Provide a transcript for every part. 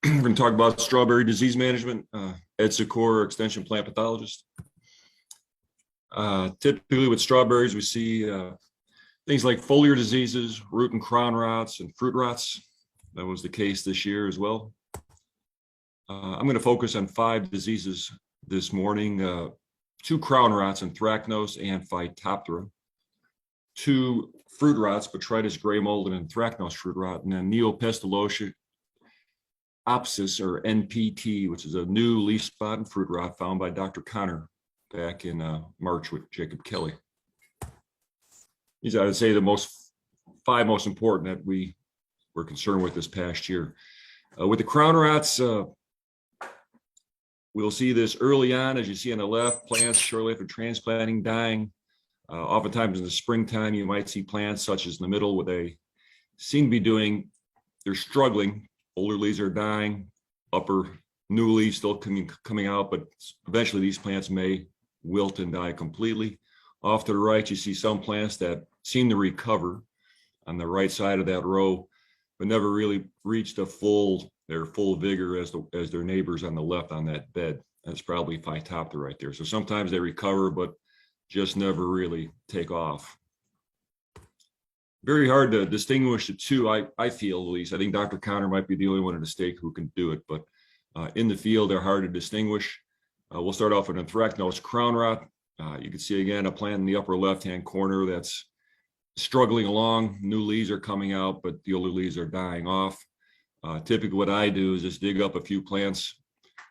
We're going to talk about strawberry disease management. Ed Secor, extension plant pathologist. Typically with strawberries, we see things like foliar diseases, root and crown rots, and fruit rots. That was the case this year as well. I'm going to focus on 5 diseases this morning: 2 crown rots, anthracnose and Phytophthora; 2 fruit rots, botrytis gray mold and anthracnose fruit rot; and then Neopistolotia opsis, or NPT, which is a new leaf spot and fruit rot found by Dr. Connor back in March with Jacob Kelly. These, I would say, the 5 most important that we were concerned with this past year. With the crown rots, we'll see this early on, as you see on the left, plants shortly after transplanting dying. Oftentimes in the springtime, you might see plants such as in the middle where they seem to be doing, they're struggling. Older leaves are dying, upper new leaves still coming out, but eventually these plants may wilt and die completely. Off to the right, you see some plants that seem to recover on the right side of that row, but never really reached their full vigor as their neighbors on the left on that bed. That's probably Phytophthora right there. So sometimes they recover, but just never really take off. Very hard to distinguish the two, I feel, at least. I think Dr. Connor might be the only one in the state who can do it, but in the field, they're hard to distinguish. We'll start off with anthracnose crown rot. You can see again a plant in the upper left-hand corner that's struggling along. New leaves are coming out, but the older leaves are dying off. Typically what I do is just dig up a few plants,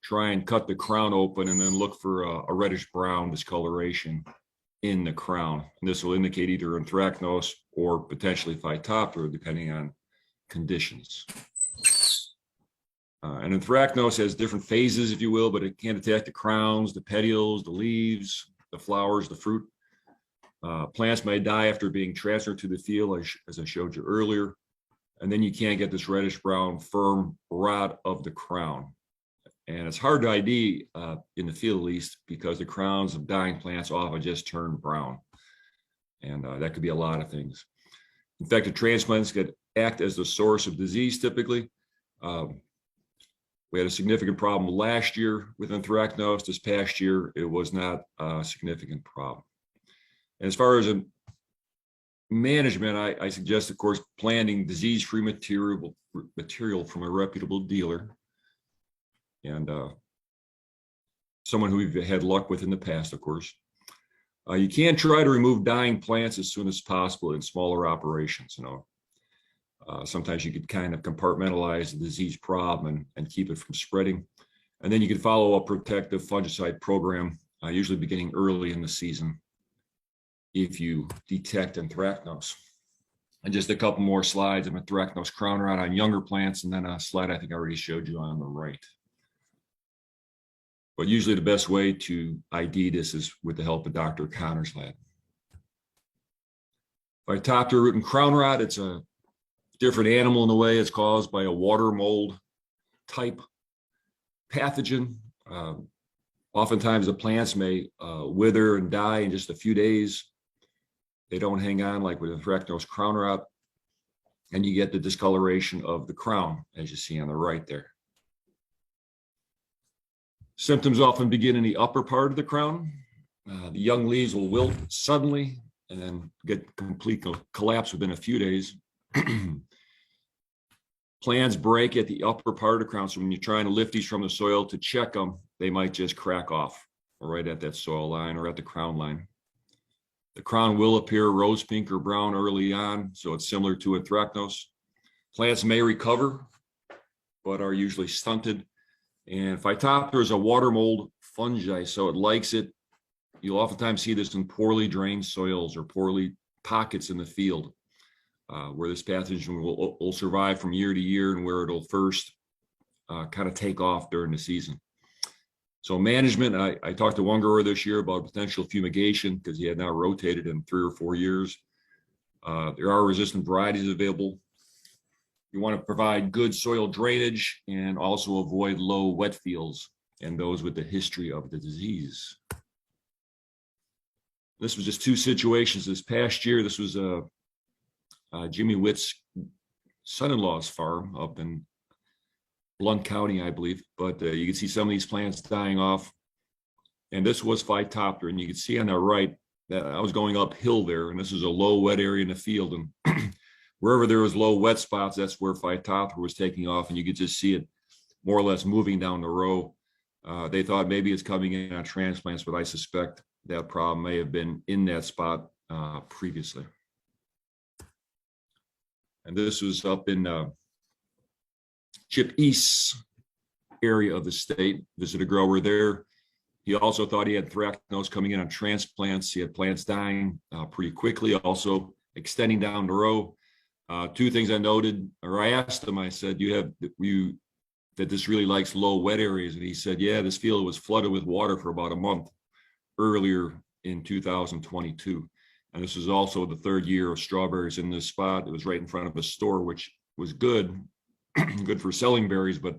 try and cut the crown open, and then look for a reddish brown discoloration in the crown. And this will indicate either anthracnose or potentially Phytophthora, depending on conditions. And anthracnose has different phases, if you will, but it can attack the crowns, the petioles, the leaves, the flowers, the fruit. Plants may die after being transferred to the field, as I showed you earlier. And then you can't get this reddish brown firm rot of the crown. And it's hard to ID in the field, at least, because the crowns of dying plants often just turn brown. And that could be a lot of things. Infected transplants could act as the source of disease typically. We had a significant problem last year with anthracnose. This past year, it was not a significant problem. And as far as management, I suggest, of course, planting disease-free material from a reputable dealer and someone who we've had luck with in the past, of course. You can try to remove dying plants as soon as possible in smaller operations. Sometimes you could kind of compartmentalize the disease problem and keep it from spreading. And then you can follow a protective fungicide program, usually beginning early in the season, if you detect anthracnose. And just a couple more slides of anthracnose crown rot on younger plants, and then a slide I think I already showed you on the right. But usually the best way to ID this is with the help of Dr. Connor's lab. Phytophthora root and crown rot, it's a different animal in a way. It's caused by a water mold type pathogen. Oftentimes the plants may wither and die in just a few days. They don't hang on like with anthracnose crown rot, and you get the discoloration of the crown, as you see on the right there. Symptoms often begin in the upper part of the crown. The young leaves will wilt suddenly and then get complete collapse within a few days. Plants break at the upper part of the crown, so when you're trying to lift these from the soil to check them, they might just crack off right at that soil line or at the crown line. The crown will appear rose pink or brown early on, so it's similar to anthracnose. Plants may recover, but are usually stunted. And Phytophthora is a water mold fungi, so it likes it. You'll oftentimes see this in poorly drained soils or poorly pockets in the field, where this pathogen will survive from year to year and where it'll first kind of take off during the season. So management, I talked to one grower this year about potential fumigation because he had not rotated in 3 or 4 years. There are resistant varieties available. You want to provide good soil drainage and also avoid low wet fields and those with the history of the disease. This was just 2 situations this past year. This was Jimmy Witt's son-in-law's farm up in Blount County, I believe. But you can see some of these plants dying off. And this was Phytophthora. And you can see on the right that I was going uphill there. And this is a low wet area in the field. And wherever there was low wet spots, that's where Phytophthora was taking off. And you could just see it more or less moving down the row. They thought maybe it's coming in on transplants, but I suspect that problem may have been in that spot previously. And this was up in Chip East area of the state. Visited a grower there. He also thought he had Anthracnose coming in on transplants. He had plants dying pretty quickly, also extending down the row. Two things I noted, or I asked him, I said, that this really likes low wet areas? And he said, yeah, this field was flooded with water for about a month earlier in 2022. And this was also the third year of strawberries in this spot. It was right in front of a store, which was good, good for selling berries, but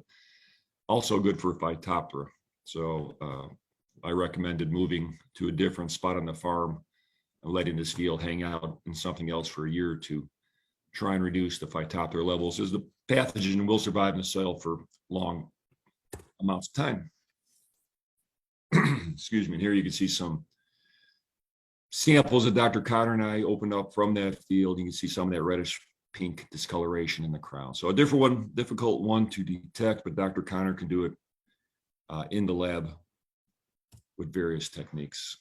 also good for Phytophthora. So I recommended moving to a different spot on the farm and letting this field hang out in something else for a year or two, try and reduce the Phytophthora levels, as the pathogen will survive in the soil for long amounts of time. Excuse me. And here you can see some samples that Dr. Conner and I opened up from that field. You can see some of that reddish pink discoloration in the crown. So a difficult one to detect, but Dr. Conner can do it in the lab with various techniques.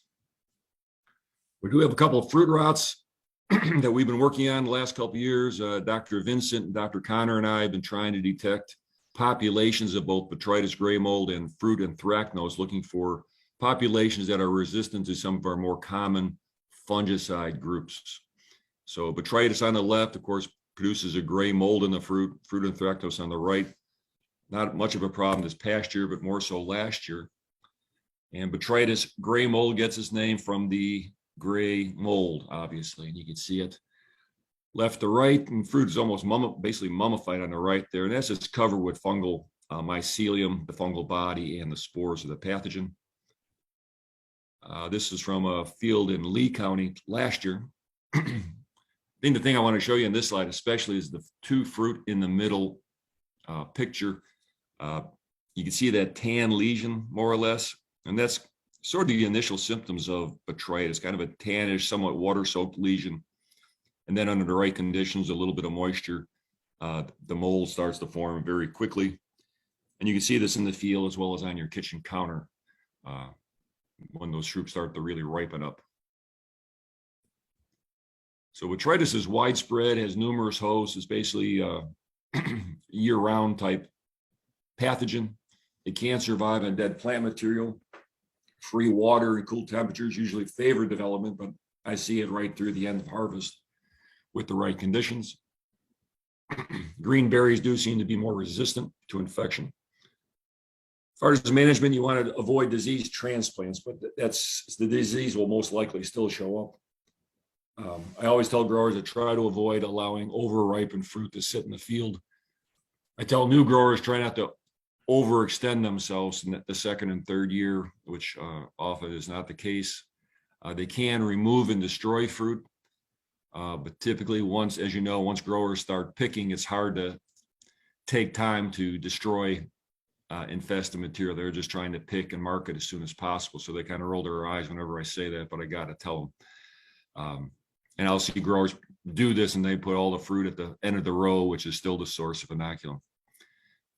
We do have a couple of fruit rots that we've been working on the last couple of years. Dr. Vincent and Dr. Conner and I have been trying to detect populations of both Botrytis gray mold and fruit anthracnose, looking for populations that are resistant to some of our more common fungicide groups. So Botrytis on the left, of course, produces a gray mold in the fruit anthracnose on the right. Not much of a problem this past year, but more so last year. And Botrytis gray mold gets its name from the gray mold, obviously, and you can see it left to right, and fruit is almost basically mummified on the right there, and that's just covered with fungal mycelium, the fungal body, and the spores of the pathogen. This is from a field in Lee County last year. I think the thing I want to show you in this slide especially is the two fruit in the middle picture. You can see that tan lesion more or less, and that's sort of the initial symptoms of botrytis, kind of a tannish, somewhat water-soaked lesion. And then under the right conditions, a little bit of moisture, the mold starts to form very quickly. And you can see this in the field as well as on your kitchen counter when those fruits start to really ripen up. So botrytis is widespread, has numerous hosts. It's basically a year-round type pathogen. It can survive on dead plant material. Free water and cool temperatures usually favor development, but I see it right through the end of harvest with the right conditions. Green berries do seem to be more resistant to infection. As far as management, you want to avoid disease transplants, but the disease will most likely still show up. I always tell growers to try to avoid allowing over-ripened fruit to sit in the field. I tell new growers try not to overextend themselves in the second and third year, which often is not the case. They can remove and destroy fruit, but typically as you know, once growers start picking, it's hard to take time to destroy infested material. They're just trying to pick and market as soon as possible. So they kind of roll their eyes whenever I say that, but I got to tell them. And I'll see growers do this and they put all the fruit at the end of the row, which is still the source of inoculum.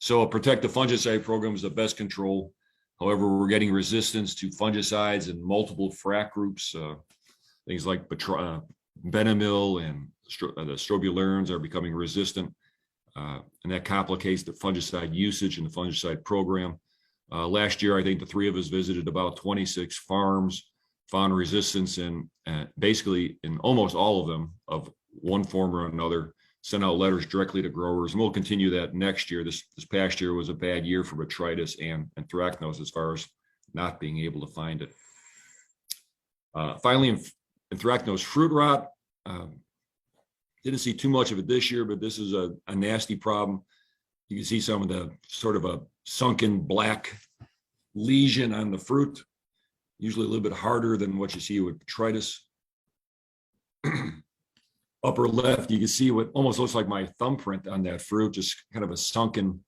So a protective fungicide program is the best control. However, we're getting resistance to fungicides in multiple frac groups. Things like Benamil and the strobilurins are becoming resistant. And that complicates the fungicide usage and the fungicide program. Last year, I think the three of us visited about 26 farms, found resistance in basically in almost all of them of one form or another, sent out letters directly to growers, and we'll continue that next year. This past year was a bad year for botrytis and anthracnose as far as not being able to find it. Finally, anthracnose fruit rot. Didn't see too much of it this year, but this is a nasty problem. You can see some of the sort of a sunken black lesion on the fruit, usually a little bit harder than what you see with botrytis. Upper left, you can see what almost looks like my thumbprint on that fruit, just kind of a sunken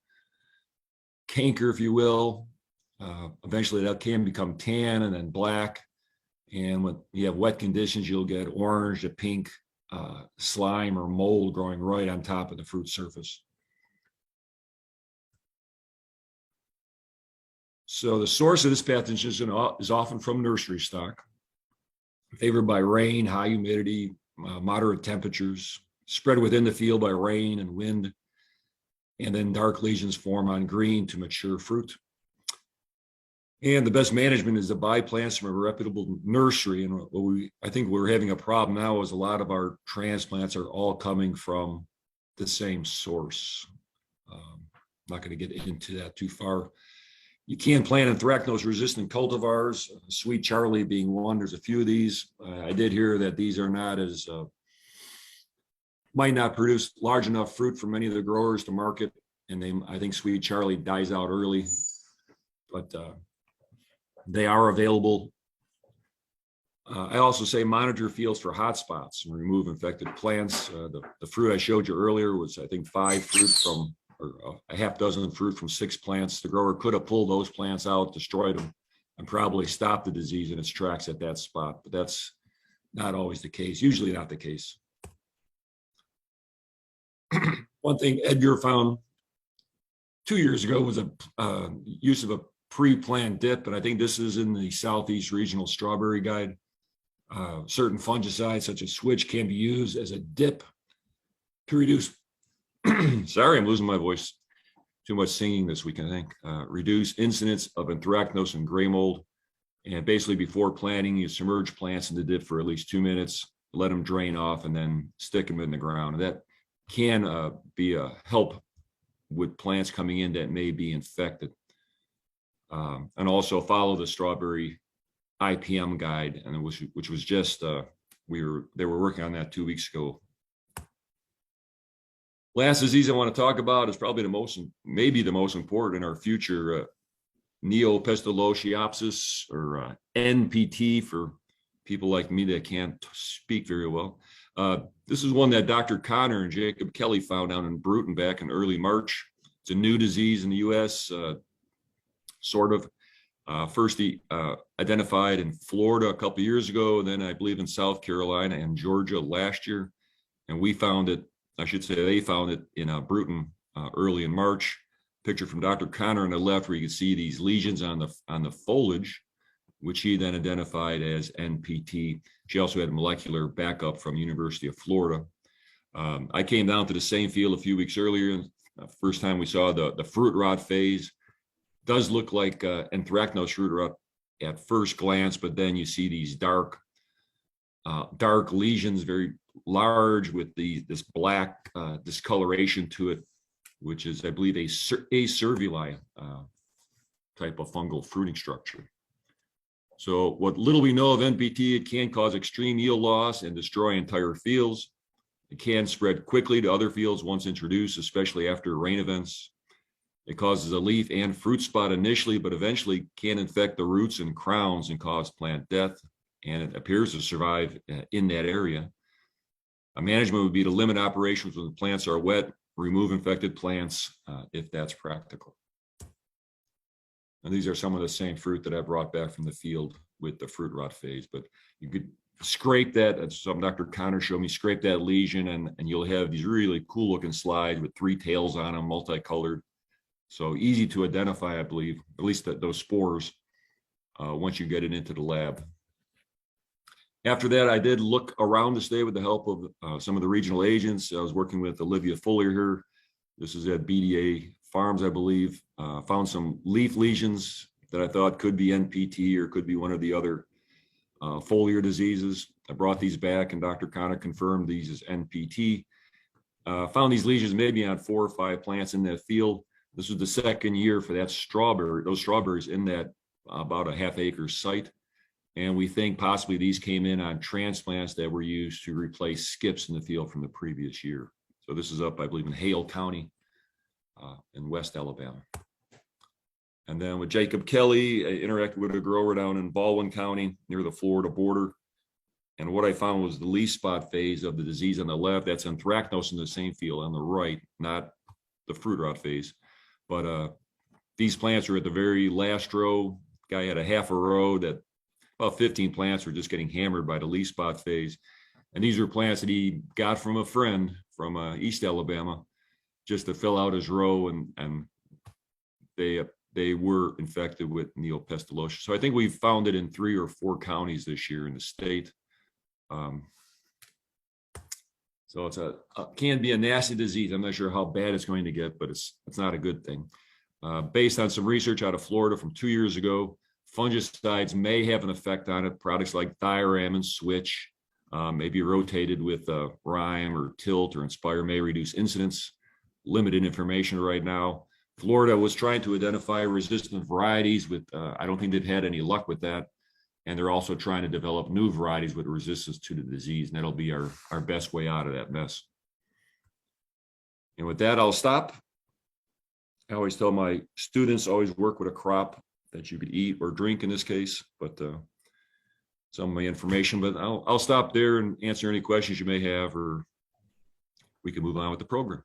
canker, if you will. Eventually that can become tan and then black. And when you have wet conditions, you'll get orange to pink slime or mold growing right on top of the fruit surface. So the source of this pathogen is often from nursery stock, favored by rain, high humidity, moderate temperatures, spread within the field by rain and wind, and then dark lesions form on green to mature fruit. And the best management is to buy plants from a reputable nursery. And I think we're having a problem now is a lot of our transplants are all coming from the same source. I'm not going to get into that too far. You can plant anthracnose-resistant cultivars, Sweet Charlie being one. There's a few of these. I did hear that these are not as, might not produce large enough fruit for many of the growers to market. And I think Sweet Charlie dies out early. But they are available. I also say monitor fields for hot spots and remove infected plants. The fruit I showed you earlier was, I think, 5 fruit from, or a half dozen fruit from 6 plants. The grower could have pulled those plants out, destroyed them, and probably stopped the disease in its tracks at that spot. But that's not always the case, usually not the case. One thing Edgar found 2 years ago was a use of a pre-plant dip, and I think this is in the Southeast Regional Strawberry Guide. Certain fungicides such as switch can be used as a dip to reduce, sorry, I'm losing my voice. Too much singing this week, I think. Reduce incidence of anthracnose and gray mold. And basically before planting, you submerge plants in the dip for at least 2 minutes, let them drain off, and then stick them in the ground. And that can be a help with plants coming in that may be infected. And also follow the strawberry IPM guide, and which was just they were working on that 2 weeks ago. Last disease I want to talk about is probably maybe the most important in our future, Neopistolochiopsis, or NPT for people like me that can't speak very well. This is one that Dr. Connor and Jacob Kelly found down in Bruton back in early March. It's a new disease in the U.S., sort of. First identified in Florida a couple of years ago, and then I believe in South Carolina and Georgia last year. And we found it, I should say they found it in Bruton early in March. Picture from Dr. Connor on the left where you can see these lesions on the foliage, which he then identified as NPT. She also had molecular backup from University of Florida. I came down to the same field a few weeks earlier. First time we saw the fruit rot phase. Does look like anthracnose fruit rot at first glance, but then you see these dark lesions, very large with this black discoloration to it, which is, I believe, a cervili type of fungal fruiting structure. So what little we know of NPT, it can cause extreme yield loss and destroy entire fields. It can spread quickly to other fields once introduced, especially after rain events. It causes a leaf and fruit spot initially, but eventually can infect the roots and crowns and cause plant death, and it appears to survive in that area. A management would be to limit operations when the plants are wet, remove infected plants if that's practical. And these are some of the same fruit that I brought back from the field with the fruit rot phase, but you could scrape that, as some Dr. Connor showed me, scrape that lesion and you'll have these really cool looking slides with 3 tails on them, multicolored. So easy to identify, I believe, at least those spores, once you get it into the lab. After that, I did look around the state with the help of some of the regional agents. I was working with Olivia Fuller here. This is at BDA Farms, I believe. Found some leaf lesions that I thought could be NPT or could be one of the other foliar diseases. I brought these back, and Dr. Connor confirmed these as NPT. Found these lesions maybe on 4 or 5 plants in that field. This was the second year for those strawberries in that about a ½ acre site. And we think possibly these came in on transplants that were used to replace skips in the field from the previous year. So this is up, I believe, in Hale County in West Alabama. And then with Jacob Kelly, I interacted with a grower down in Baldwin County near the Florida border. And what I found was the leaf spot phase of the disease on the left. That's anthracnose in the same field on the right, not the fruit rot phase. But these plants are at the very last row. Guy had a half a row that about 15 plants were just getting hammered by the leaf spot phase. And these are plants that he got from a friend from East Alabama just to fill out his row, and they were infected with Neopestalosis. So I think we've found it in 3 or 4 counties this year in the state. So it's can be a nasty disease. I'm not sure how bad it's going to get, but it's not a good thing. Based on some research out of Florida from 2 years ago, fungicides may have an effect on it. Products like Thioram and Switch may be rotated with Rime or Tilt or Inspire may reduce incidence. Limited information right now. Florida was trying to identify resistant varieties with, I don't think they've had any luck with that. And they're also trying to develop new varieties with resistance to the disease. And that'll be our best way out of that mess. And with that, I'll stop. I always tell my students, always work with a crop that you could eat or drink in this case, but some of my information, but I'll stop there and answer any questions you may have, or we can move on with the program.